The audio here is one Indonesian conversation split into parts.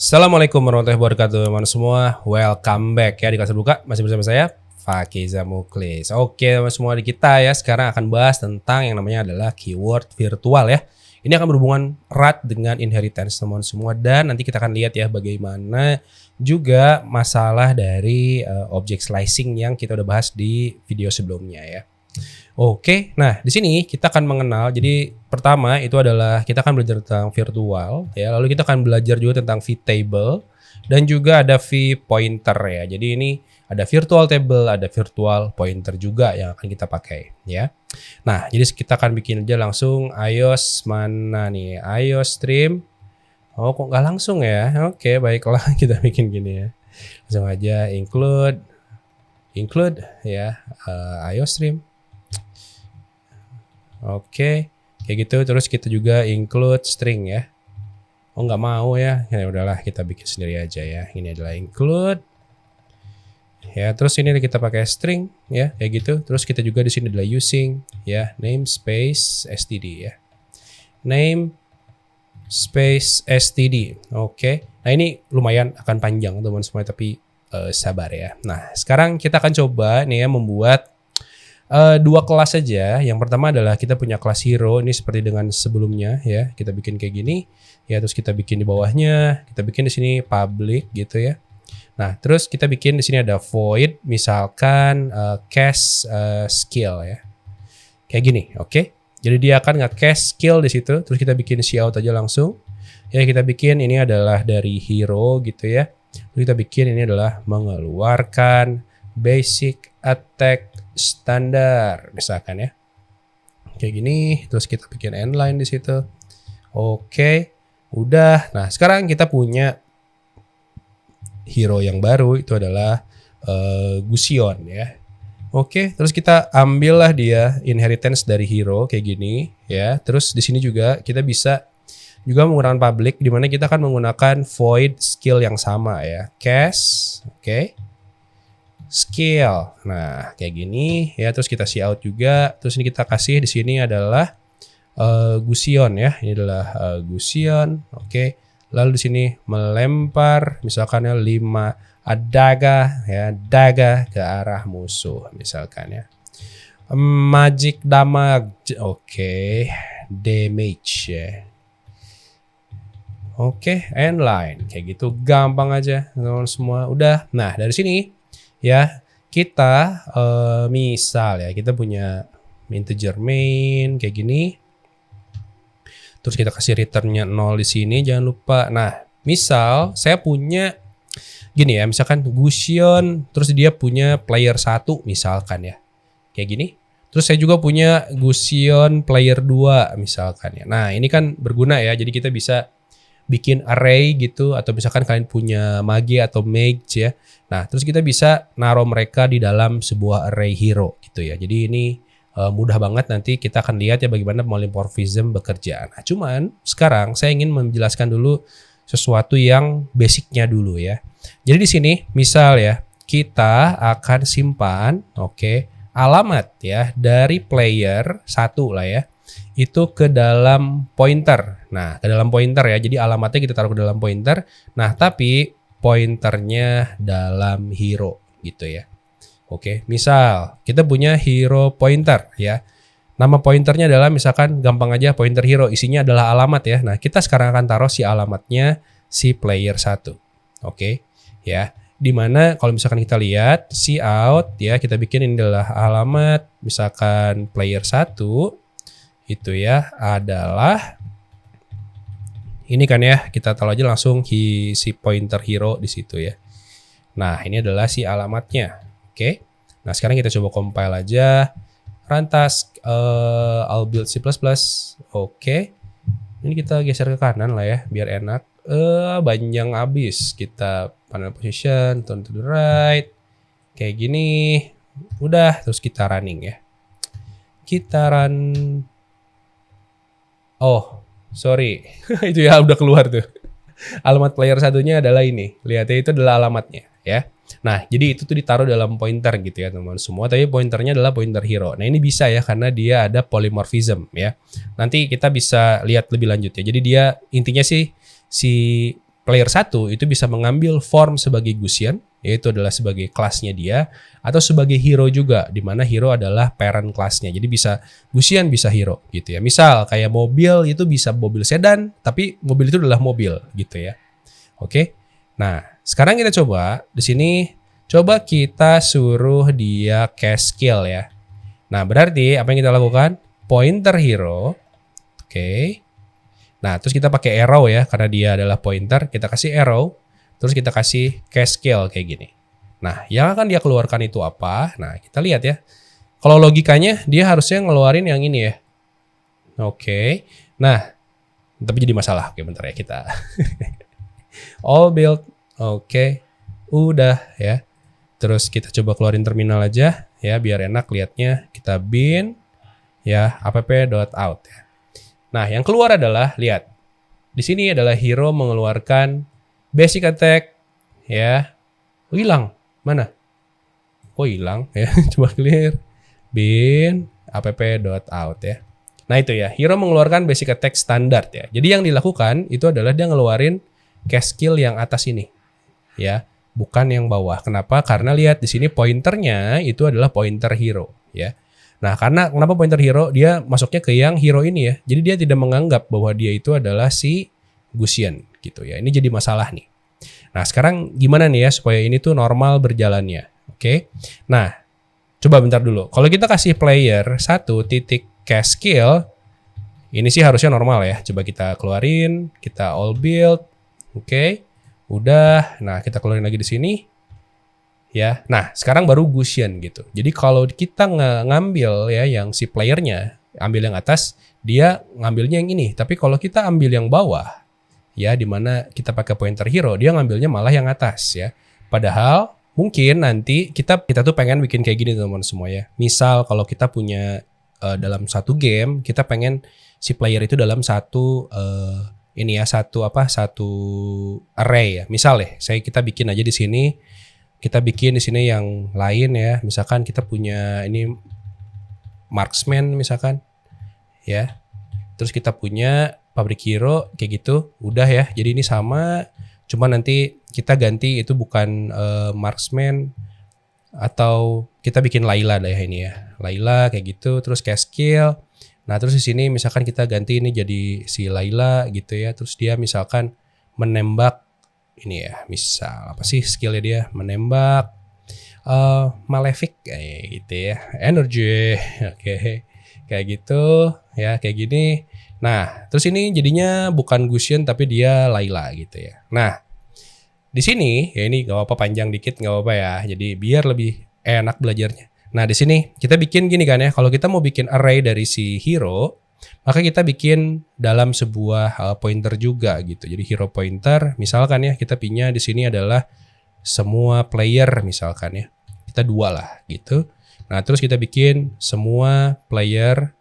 Assalamualaikum warahmatullahi wabarakatuh teman-teman semua. Welcome back ya di kelas terbuka. Masih bersama saya Fakiza Muklis. Oke teman semua, di kita ya sekarang akan bahas tentang yang namanya adalah keyword virtual ya. Ini akan berhubungan erat dengan inheritance teman-teman semua, dan nanti kita akan lihat ya bagaimana juga masalah dari object slicing yang kita udah bahas di video sebelumnya ya. Oke, nah di sini kita akan mengenal. Jadi pertama itu adalah kita akan belajar tentang virtual ya. Lalu kita akan belajar juga tentang vtable dan juga ada vpointer ya. Jadi ini ada virtual table, ada virtual pointer juga yang akan kita pakai ya. Nah, jadi kita akan bikin aja langsung iOS mana nih? iOS stream. Oh, kok nggak langsung ya? Oke, baiklah kita bikin gini ya. Langsung aja include ya iOS stream. Oke, kayak gitu. Terus kita juga include string ya. Oh nggak mau ya. Ya udahlah kita bikin sendiri aja ya. Ini adalah include. Ya, terus ini kita pakai string ya, kayak gitu. Terus kita juga di sini adalah using ya, namespace std ya. Namespace std. Oke. Nah, ini lumayan akan panjang teman-teman semua, tapi sabar ya. Nah, sekarang kita akan coba nih ya membuat dua kelas saja. Yang pertama adalah kita punya kelas hero, ini seperti dengan sebelumnya ya. Kita bikin kayak gini ya, terus kita bikin di bawahnya, kita bikin di sini public gitu ya. Nah, terus kita bikin di sini ada void, misalkan cache skill ya. Kayak gini, oke. Jadi dia akan nge-cache skill di situ, terus kita bikin cout aja langsung. Ya, kita bikin ini adalah dari hero gitu ya. Terus kita bikin ini adalah mengeluarkan basic attack standar misalkan ya, kayak gini. Terus kita bikin endline di situ. Oke, udah. Nah, sekarang kita punya hero yang baru, itu adalah Gusion ya. Oke, terus kita ambillah dia inheritance dari hero kayak gini ya. Terus di sini juga kita bisa juga menggunakan public, di mana kita akan menggunakan void skill yang sama ya, cache. Oke, skill. Nah, kayak gini ya. Terus kita cout juga. Terus ini kita kasih di sini adalah Gusion ya. Ini adalah Gusion. Oke. Lalu di sini melempar misalkan 5 adaga ya, daga ke arah musuh misalkan ya. Magic damage. Oke. Damage ya. Oke, endline kayak gitu, gampang aja teman-teman semua. Udah. Nah, dari sini ya, kita misal ya, kita punya integer main kayak gini. Terus kita kasih returnnya 0 di sini, jangan lupa. Nah, misal saya punya gini ya, misalkan Gusion, terus dia punya player 1 misalkan ya. Kayak gini. Terus saya juga punya Gusion player 2 misalkan ya. Nah, ini kan berguna ya. Jadi kita bisa bikin array gitu, atau misalkan kalian punya mage atau mage ya. Nah, terus kita bisa naruh mereka di dalam sebuah array hero gitu ya. Jadi ini mudah banget, nanti kita akan lihat ya bagaimana polymorphism bekerja. Nah, cuman sekarang saya ingin menjelaskan dulu sesuatu yang basicnya dulu ya. Jadi di sini misal ya, kita akan simpan alamat ya dari player 1 lah ya, itu ke dalam pointer. Nah, ke dalam pointer ya. Jadi alamatnya kita taruh ke dalam pointer. Nah, tapi pointernya dalam hero gitu ya. Oke, misal kita punya hero pointer ya. Nama pointernya adalah misalkan gampang aja pointer hero, isinya adalah alamat ya. Nah, kita sekarang akan taruh si alamatnya si player 1. Oke, ya. Dimana kalau misalkan kita lihat cout ya, kita bikin ini adalah alamat misalkan player 1 itu ya adalah ini kan ya, kita taruh aja langsung si pointer hero di situ ya. Nah, ini adalah si alamatnya. Oke. Nah, sekarang kita coba compile aja. Run task I'll build C++. Oke. Ini kita geser ke kanan lah ya biar enak. Panjang abis. Kita panel position, turn to the right. Kayak gini. Udah, terus kita running ya. Kita run. Oh, sorry. Itu ya udah keluar tuh. Alamat player satunya adalah ini. Lihat ya, itu adalah alamatnya ya. Nah, jadi itu tuh ditaruh dalam pointer gitu ya teman-teman semua. Tapi pointernya adalah pointer hero. Nah, ini bisa ya karena dia ada polymorphism ya. Nanti kita bisa lihat lebih lanjut ya. Jadi dia intinya sih si player 1 itu bisa mengambil form sebagai Gusion, yaitu adalah sebagai kelasnya dia, atau sebagai hero juga, di mana hero adalah parent kelasnya. Jadi bisa Gusion, bisa hero gitu ya. Misal kayak mobil itu bisa mobil sedan, tapi mobil itu adalah mobil gitu ya. Oke. Nah, sekarang kita coba di sini, coba kita suruh dia cast skill ya. Nah, berarti apa yang kita lakukan? Pointer hero. Oke. Nah, terus kita pakai arrow ya, karena dia adalah pointer, kita kasih arrow, terus kita kasih cast skill kayak gini. Nah, yang akan dia keluarkan itu apa? Nah, kita lihat ya. Kalau logikanya, dia harusnya ngeluarin yang ini ya. Oke. Nah, tapi jadi masalah. Oke, bentar ya kita. All build. Oke. Udah ya. Terus kita coba keluarin terminal aja ya, biar enak lihatnya. Kita bin ya, app.out ya. Nah, yang keluar adalah, lihat. Di sini adalah hero mengeluarkan basic attack ya. Oh, hilang. Mana? Oh, hilang ya. Coba clear. Bin app.out ya. Nah, itu ya. Hero mengeluarkan basic attack standar ya. Jadi yang dilakukan itu adalah dia ngeluarin cast skill yang atas ini. Ya, bukan yang bawah. Kenapa? Karena lihat di sini pointernya itu adalah pointer hero ya. Nah, karena kenapa pointer hero? Dia masuknya ke yang hero ini ya. Jadi dia tidak menganggap bahwa dia itu adalah si Gusion gitu ya. Ini jadi masalah nih. Nah, sekarang gimana nih ya supaya ini tuh normal berjalannya? Oke. Nah, coba bentar dulu. Kalau kita kasih player 1.cast skill, ini sih harusnya normal ya. Coba kita keluarin, kita all build. Oke. Udah. Nah, kita keluarin lagi di sini. Ya, nah sekarang baru Gusion gitu. Jadi kalau kita ngambil ya yang si playernya ambil yang atas, dia ngambilnya yang ini. Tapi kalau kita ambil yang bawah, ya dimana kita pakai pointer hero, dia ngambilnya malah yang atas ya. Padahal mungkin nanti kita tuh pengen bikin kayak gini teman-teman semua ya. Misal kalau kita punya dalam satu game, kita pengen si player itu dalam satu ini ya satu array ya. Misal ya, kita bikin aja di sini. Kita bikin di sini yang lain ya. Misalkan kita punya ini marksman misalkan ya. Terus kita punya pabrik hero kayak gitu. Udah ya. Jadi ini sama, cuma nanti kita ganti itu bukan marksman, atau kita bikin Layla ya ini ya. Layla kayak gitu, terus cast skill. Nah, terus di sini misalkan kita ganti ini jadi si Layla gitu ya. Terus dia misalkan menembak ini ya, misal apa sih skillnya dia, menembak malefic kayak gitu ya, energy. Oke. Kayak gitu ya, kayak gini. Nah, terus ini jadinya bukan Gusion tapi dia Layla gitu ya. Nah, di sini ya, ini gak apa-apa panjang dikit gak apa-apa ya, jadi biar lebih enak belajarnya. Nah, di sini kita bikin gini kan ya, kalau kita mau bikin array dari si hero, maka kita bikin dalam sebuah pointer juga gitu. Jadi hero pointer, misalkan ya kita punya di sini adalah semua player misalkan ya. Kita 2 lah gitu. Nah, terus kita bikin semua player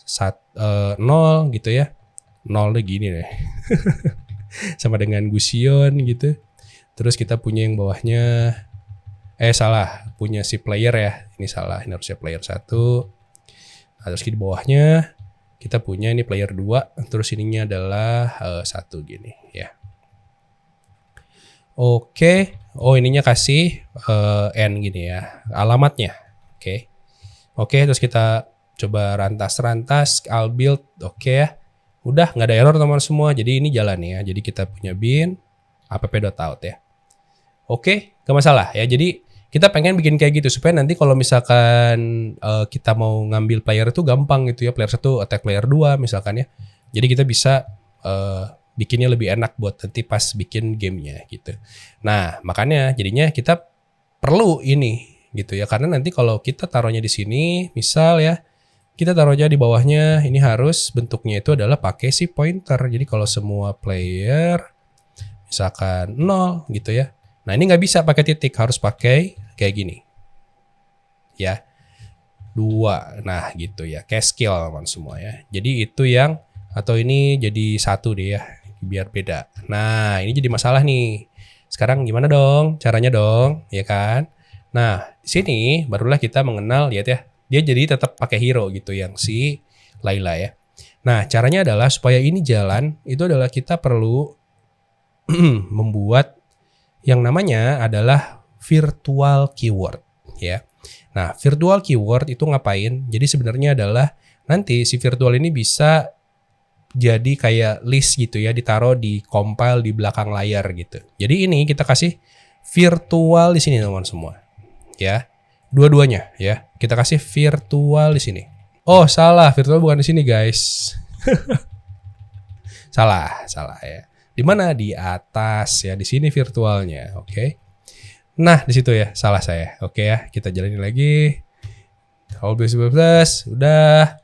0 gitu ya. 0 deh gini deh. Sama dengan Gusion gitu. Terus kita punya yang bawahnya punya si player ya. Ini salah, ini harusnya player 1. Nah, terus di bawahnya kita punya ini player 2, terus ininya adalah 1 gini ya. Oke. Oh, ininya kasih N gini ya, alamatnya. Oke. Oke, terus kita coba rantas all build. Oke ya. Udah nggak ada error teman semua. Jadi ini jalan ya. Jadi kita punya bin app.out ya. Oke, gak masalah ya. Jadi kita pengen bikin kayak gitu supaya nanti kalau misalkan kita mau ngambil player itu gampang gitu ya. Player 1 attack player 2 misalkan ya. Jadi kita bisa bikinnya lebih enak buat nanti pas bikin gamenya gitu. Nah, makanya jadinya kita perlu ini gitu ya. Karena nanti kalau kita taruhnya di sini, misal ya, kita taruhnya di bawahnya, ini harus bentuknya itu adalah pakai si pointer. Jadi kalau semua player misalkan 0 gitu ya. Nah, ini nggak bisa pakai titik, harus pakai kayak gini. Ya. 2. Nah, gitu ya. Cast skill teman semua ya. Jadi itu yang, atau ini jadi 1 deh ya, biar beda. Nah, ini jadi masalah nih. Sekarang gimana dong? Caranya dong, ya kan? Nah, di sini barulah kita mengenal, lihat ya. Dia jadi tetap pakai hero gitu yang si Layla ya. Nah, caranya adalah supaya ini jalan, itu adalah kita perlu membuat yang namanya adalah virtual keyword ya. Nah, virtual keyword itu ngapain? Jadi sebenarnya adalah nanti si virtual ini bisa jadi kayak list gitu ya, ditaruh di compile di belakang layar gitu. Jadi ini kita kasih virtual di sini teman-teman semua. Ya. Dua-duanya ya. Kita kasih virtual di sini. Oh, salah, virtual bukan di sini, guys. salah ya. Di mana? Di atas ya, di sini virtualnya, oke. Nah, di situ ya, salah saya. Oke ya, kita jalanin lagi. All plus udah.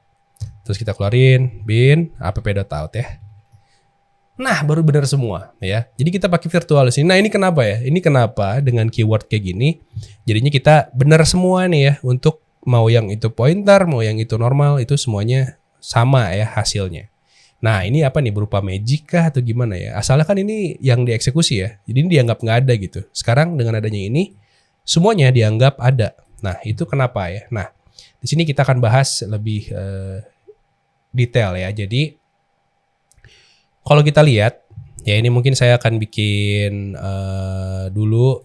Terus kita keluarin bin app.out ya. Nah, baru benar semua ya. Jadi kita pakai virtual di sini. Nah, ini kenapa ya? Ini kenapa dengan keyword kayak gini jadinya kita benar semua nih ya, untuk mau yang itu pointer, mau yang itu normal, itu semuanya sama ya hasilnya. Nah, ini apa nih, berupa magic kah atau gimana ya? Asalnya kan ini yang dieksekusi ya. Jadi ini dianggap nggak ada gitu. Sekarang dengan adanya ini semuanya dianggap ada. Nah, itu kenapa ya? Nah, di sini kita akan bahas lebih detail ya. Jadi kalau kita lihat ya, ini mungkin saya akan bikin dulu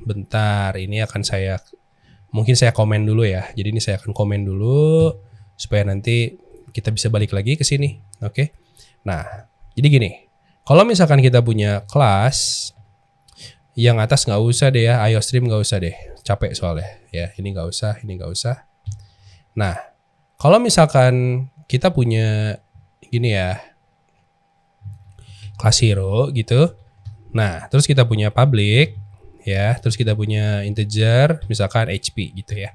bentar. Ini akan mungkin saya komen dulu ya. Jadi ini saya akan komen dulu supaya nanti kita bisa balik lagi ke sini. Oke. Nah, jadi gini. Kalau misalkan kita punya kelas yang atas nggak usah deh ya, IOStream nggak usah deh. Capek soalnya ya. Ini nggak usah, ini nggak usah. Nah, kalau misalkan kita punya gini ya, kelas hero gitu. Nah, terus kita punya public ya, terus kita punya integer misalkan HP gitu ya.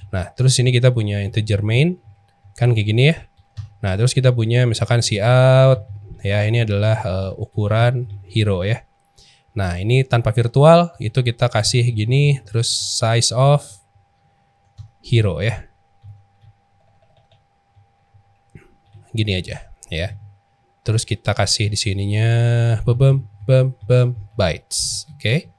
Nah, terus ini kita punya integer main kan kayak gini ya. Nah, terus kita punya misalkan cout ya, ini adalah ukuran hero ya. Nah, ini tanpa virtual itu kita kasih gini, terus size of hero ya. Gini aja ya. Terus kita kasih di sininya bytes. Oke.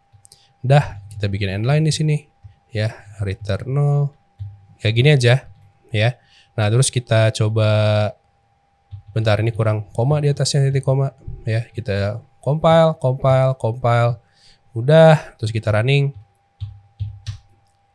Udah, kita bikin endline di sini ya, return 0. Kayak gini aja ya. Nah, terus kita coba bentar, ini kurang koma di atasnya, titik koma ya. Kita compile. Udah, terus kita running.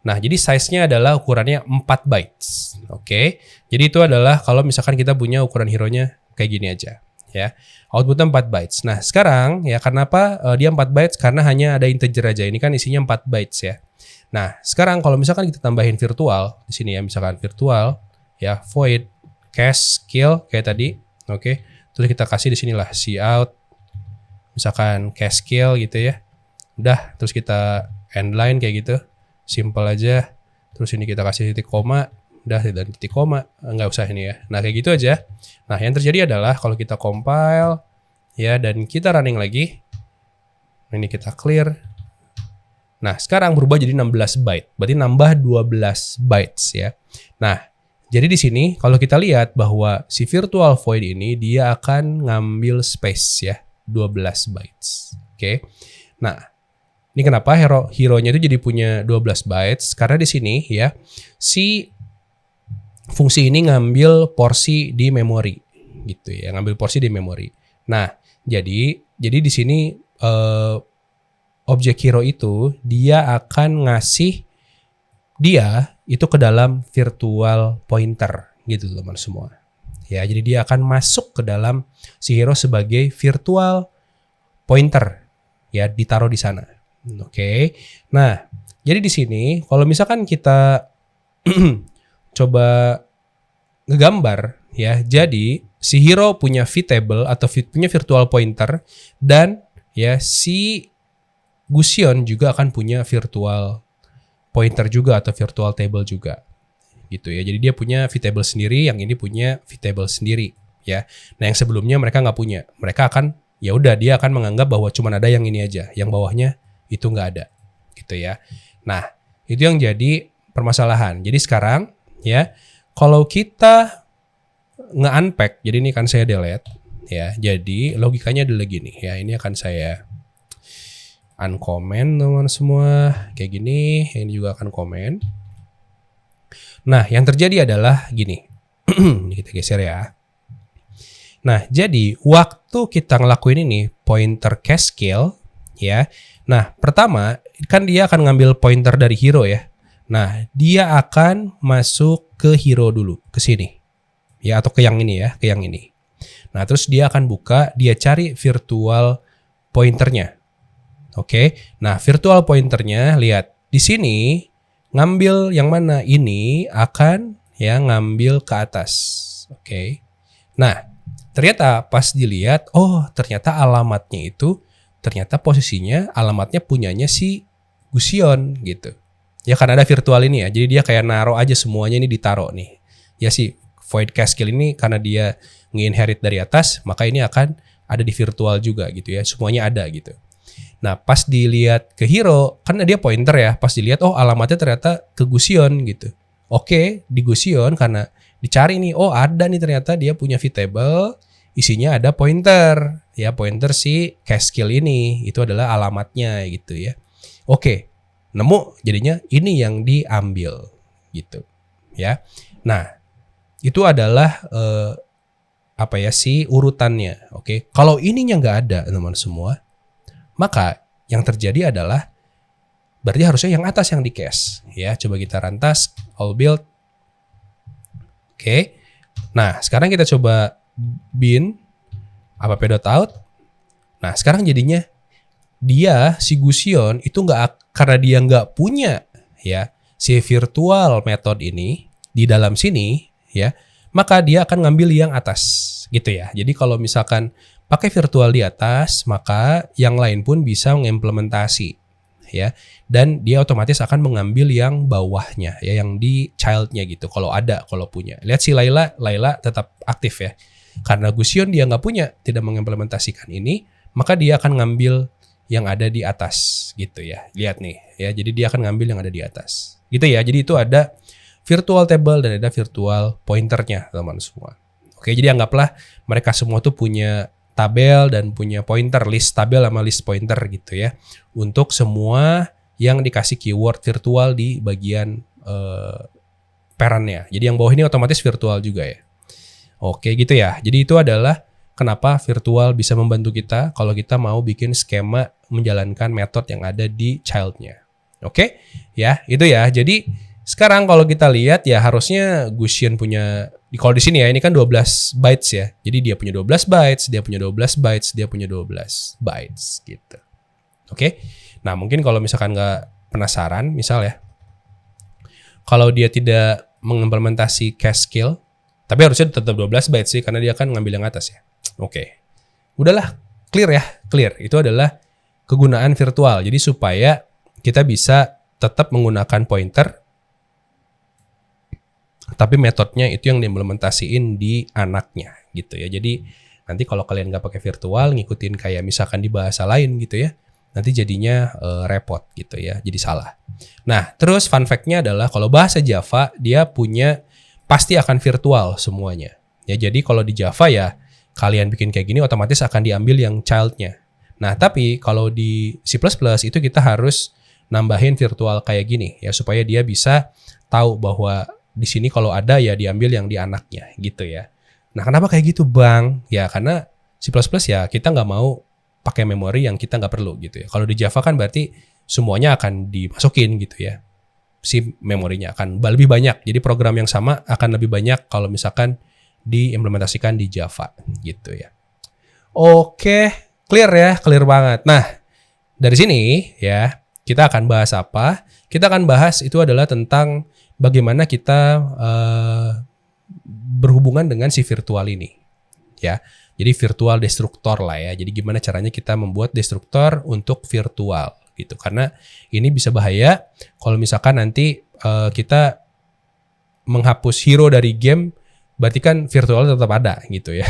Nah, jadi size-nya adalah ukurannya 4 bytes. Oke. Jadi itu adalah kalau misalkan kita punya ukuran hero-nya kayak gini aja ya. Outputnya 4 bytes. Nah, sekarang ya, kenapa dia 4 bytes? Karena hanya ada integer aja. Ini kan isinya 4 bytes ya. Nah, sekarang kalau misalkan kita tambahin virtual di sini ya, misalkan virtual ya, void cache kill kayak tadi. Oke. Terus kita kasih di sinilah cout misalkan cache kill gitu ya. Udah, terus kita endline kayak gitu. Simple aja. Terus ini kita kasih titik koma. Udah, dan titik koma. Nggak usah ini ya. Nah, kayak gitu aja. Nah, yang terjadi adalah kalau kita compile ya, dan kita running lagi. Ini kita clear. Nah, sekarang berubah jadi 16 byte. Berarti nambah 12 bytes ya. Nah, jadi di sini kalau kita lihat bahwa si virtual void ini dia akan ngambil space ya, 12 bytes. Oke. Nah, ini kenapa hero-nya itu jadi punya 12 bytes? Karena di sini ya, si fungsi ini ngambil porsi di memori gitu ya, ngambil porsi di memori. Nah, jadi di sini objek hero itu dia akan ngasih dia itu ke dalam virtual pointer gitu teman semua. Ya, jadi dia akan masuk ke dalam si hero sebagai virtual pointer ya, ditaruh di sana. Oke. Nah, jadi di sini kalau misalkan kita coba ngegambar ya, jadi si hero punya v-table atau punya virtual pointer, dan ya si Gusion juga akan punya virtual pointer juga atau virtual table juga gitu ya. Jadi dia punya v-table sendiri, yang ini punya v-table sendiri ya. Nah, yang sebelumnya mereka nggak punya, mereka akan ya udah, dia akan menganggap bahwa cuma ada yang ini aja, yang bawahnya itu nggak ada gitu ya. Nah, itu yang jadi permasalahan. Jadi sekarang ya, kalau kita nge-unpack, jadi ini kan saya delete ya. Jadi logikanya adalah gini ya, ini akan saya uncomment teman semua kayak gini, ini juga akan komen. Nah, yang terjadi adalah gini. Ini kita geser ya. Nah, jadi waktu kita ngelakuin ini pointer cache skill ya. Nah, pertama kan dia akan ngambil pointer dari hero ya. Nah, dia akan masuk ke hero dulu, ke sini. Ya, atau ke yang ini ya, ke yang ini. Nah, terus dia akan buka, dia cari virtual pointernya. Oke. Nah, virtual pointernya lihat di sini ngambil yang mana? Ini akan ya ngambil ke atas. Oke. Nah, ternyata pas dilihat, oh ternyata alamatnya itu, ternyata posisinya alamatnya punyanya si Gusion gitu. Ya karena ada virtual ini ya, jadi dia kayak naro aja semuanya ini ditaro nih. Ya si Void Cache Skill ini karena dia nge-inherit dari atas, maka ini akan ada di virtual juga gitu ya, semuanya ada gitu. Nah pas dilihat ke hero, karena dia pointer ya, pas dilihat oh alamatnya ternyata ke Gusion gitu. Oke, di Gusion karena dicari nih, oh ada nih ternyata dia punya table, isinya ada pointer. Ya pointer si cache skill ini, itu adalah alamatnya gitu ya. Oke, nemu jadinya ini yang diambil gitu ya. Nah itu adalah apa ya si urutannya. Oke, kalau ininya nggak ada teman-teman semua, maka yang terjadi adalah berarti harusnya yang atas yang di cache ya. Coba kita rantas all build. Oke. Nah, sekarang kita coba bin app.out. Nah, sekarang jadinya dia si Gusion itu karena dia nggak punya ya si virtual method ini di dalam sini ya, maka dia akan ngambil yang atas gitu ya. Jadi kalau misalkan pakai virtual di atas, maka yang lain pun bisa mengimplementasi ya, dan dia otomatis akan mengambil yang bawahnya ya, yang di childnya gitu kalau punya. Lihat si Laila tetap aktif ya, karena Gusion dia nggak punya, tidak mengimplementasikan ini, maka dia akan ngambil yang ada di atas gitu ya. Lihat nih ya, jadi dia akan ngambil yang ada di atas gitu ya. Jadi itu ada virtual table dan ada virtual pointernya teman-teman semua. Oke, jadi anggaplah mereka semua tuh punya tabel dan punya pointer, list tabel sama list pointer gitu ya, untuk semua yang dikasih keyword virtual di bagian parentnya. Jadi yang bawah ini otomatis virtual juga ya. Oke gitu ya. Jadi itu adalah kenapa virtual bisa membantu kita kalau kita mau bikin skema menjalankan metode yang ada di childnya. Oke ya, itu ya. Jadi sekarang kalau kita lihat ya harusnya Gusion punya, kalau di sini ya ini kan 12 bytes ya. Jadi dia punya 12 bytes, dia punya 12 bytes, dia punya 12 bytes gitu. Oke. Nah, mungkin kalau misalkan nggak penasaran, misal ya, kalau dia tidak mengimplementasi cache skill, tapi harusnya tetap 12 bytes sih karena dia akan ngambil yang atas ya. Oke. Udahlah, clear ya, clear. Itu adalah kegunaan virtual. Jadi supaya kita bisa tetap menggunakan pointer, tapi metodenya itu yang diimplementasiin di anaknya gitu ya. Jadi nanti kalau kalian nggak pakai virtual, ngikutin kayak misalkan di bahasa lain gitu ya, nanti jadinya repot gitu ya, jadi salah. Nah terus fun fact-nya adalah kalau bahasa Java dia punya pasti akan virtual semuanya ya. Jadi kalau di Java ya kalian bikin kayak gini otomatis akan diambil yang child-nya. Nah tapi kalau di C++ itu kita harus nambahin virtual kayak gini ya, supaya dia bisa tahu bahwa di sini kalau ada ya diambil yang di anaknya gitu ya. Nah kenapa kayak gitu bang? Ya karena C++ ya kita nggak mau pakai memori yang kita nggak perlu gitu ya. Kalau di Java kan berarti semuanya akan dimasukin gitu ya. Si memorinya akan lebih banyak. Jadi program yang sama akan lebih banyak kalau misalkan diimplementasikan di Java gitu ya. Oke, clear ya, clear banget. Nah dari sini ya kita akan bahas apa? Kita akan bahas itu adalah tentang bagaimana kita berhubungan dengan si virtual ini ya. Jadi virtual destruktor lah ya. Jadi gimana caranya kita membuat destruktor untuk virtual gitu. Karena ini bisa bahaya kalau misalkan nanti kita menghapus hero dari game, berarti kan virtual tetap ada gitu ya.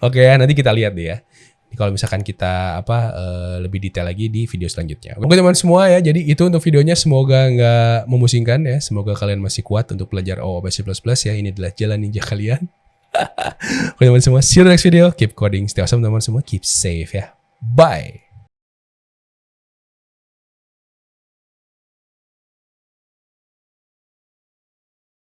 Oke ya, nanti kita lihat deh ya. Kalau misalkan kita lebih detail lagi di video selanjutnya. Oke teman semua ya, jadi itu untuk videonya, semoga nggak memusingkan ya. Semoga kalian masih kuat untuk belajar OOP C++ ya. Ini adalah jalan ninja kalian. Oke teman semua, see you in the next video. Keep coding, stay awesome teman semua, keep safe ya. Bye.